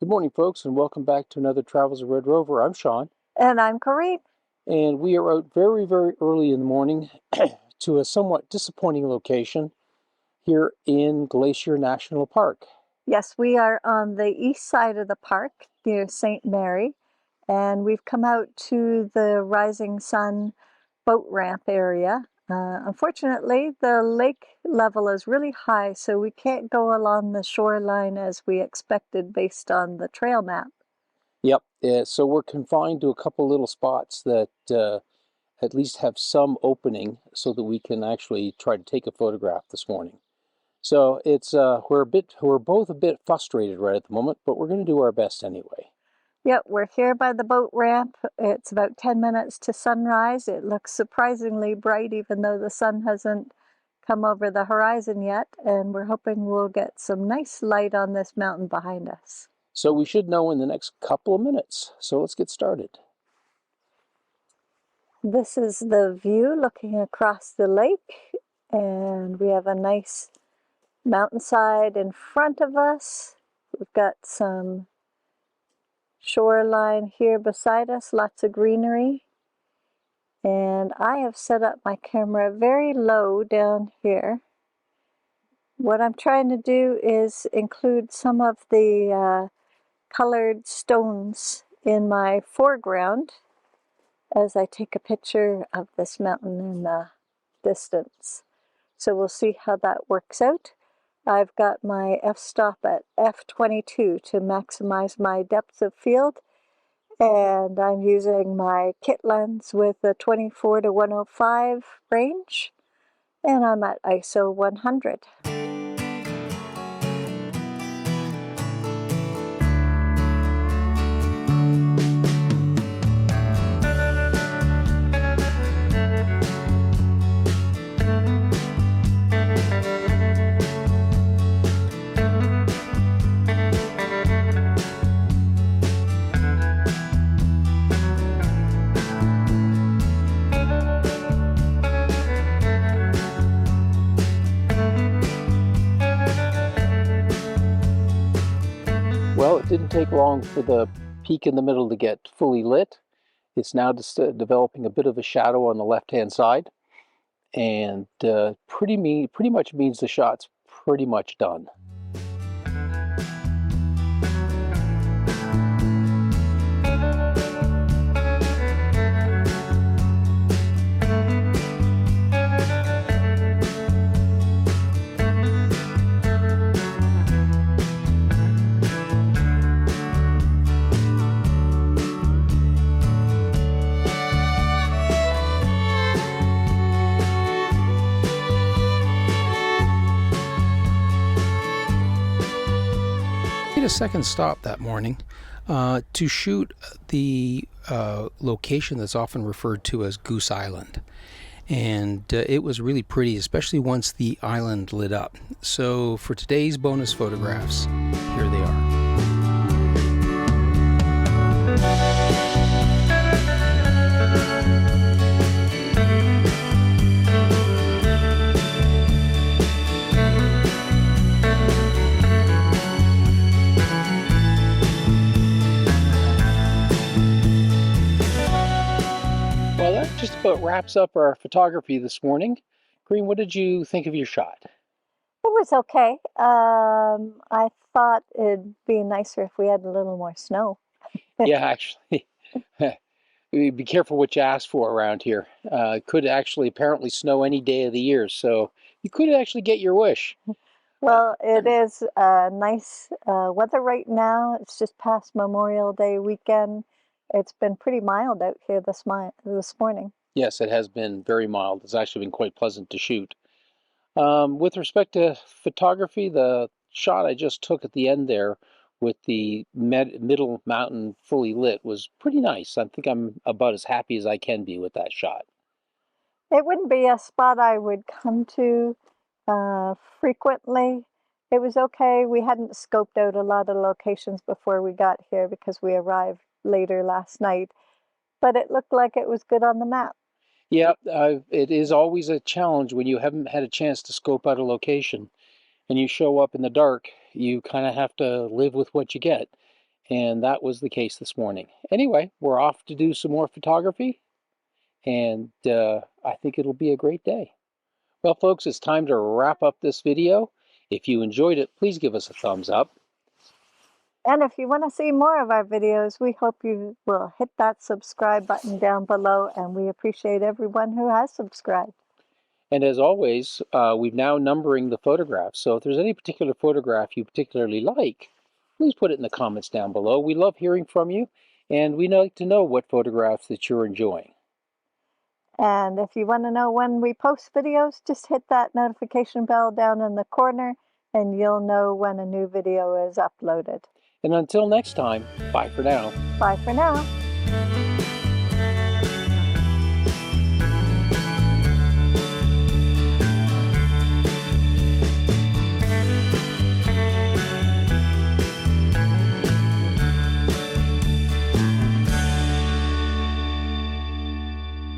Good morning, folks, and welcome back to another Travels of Red Rover. I'm Shawn. And I'm Corinne. And we are out very, very early in the morning to a somewhat disappointing location here in Glacier National Park. Yes, we are on the east side of the park near St. Mary, and we've come out to the Rising Sun boat ramp area. Unfortunately, the lake level is really high, so we can't go along the shoreline as we expected based on the trail map. Yep, so we're confined to a couple little spots that at least have some opening so that we can actually try to take a photograph this morning. So it's we're both a bit frustrated right at the moment, but we're going to do our best anyway. Yep, we're here by the boat ramp. It's about 10 minutes to sunrise. It looks surprisingly bright even though the sun hasn't come over the horizon yet, and we're hoping we'll get some nice light on this mountain behind us. So we should know in the next couple of minutes. So let's get started. This is the view looking across the lake, and we have a nice mountainside in front of us. We've got some shoreline here beside us, lots of greenery. And I have set up my camera very low down here. What I'm trying to do is include some of the colored stones in my foreground as I take a picture of this mountain in the distance. So we'll see how that works out. I've got my f-stop at f22 to maximize my depth of field, and I'm using my kit lens with a 24 to 105 range, and I'm at ISO 100. Well, it didn't take long for the peak in the middle to get fully lit. It's now just developing a bit of a shadow on the left-hand side, and pretty much means the shot's pretty much done. A second stop that morning to shoot the location that's often referred to as Goose Island, and it was really pretty, especially once the island lit up. So for today's bonus photographs, here they are. Well, that just about wraps up our photography this morning. Corinne, what did you think of your shot? It was okay. I thought it'd be nicer if we had a little more snow. Yeah, actually, be careful what you ask for around here. It could actually apparently snow any day of the year, so you could actually get your wish. Well, it is nice weather right now. It's just past Memorial Day weekend. It's been pretty mild out here this morning. Yes, it has been very mild. It's actually been quite pleasant to shoot. With respect to photography, the shot I just took at the end there with the middle mountain fully lit was pretty nice. I think I'm about as happy as I can be with that shot. It wouldn't be a spot I would come to frequently. It was okay. We hadn't scoped out a lot of locations before we got here because we arrived later last night, but it looked like it was good on the map. Yeah, it is always a challenge when you haven't had a chance to scope out a location and you show up in the dark. You kind of have to live with what you get. and that was the case this morning. Anyway, we're off to do some more photography, and I think it'll be a great day. Well, folks, it's time to wrap up this video. If you enjoyed it, please give us a thumbs up. And if you want to see more of our videos, we hope you will hit that subscribe button down below, and we appreciate everyone who has subscribed. And as always, we've now numbering the photographs. So if there's any particular photograph you particularly like, please put it in the comments down below. We love hearing from you, and we like to know what photographs that you're enjoying. And if you want to know when we post videos, just hit that notification bell down in the corner, and you'll know when a new video is uploaded. And until next time, bye for now. Bye for now.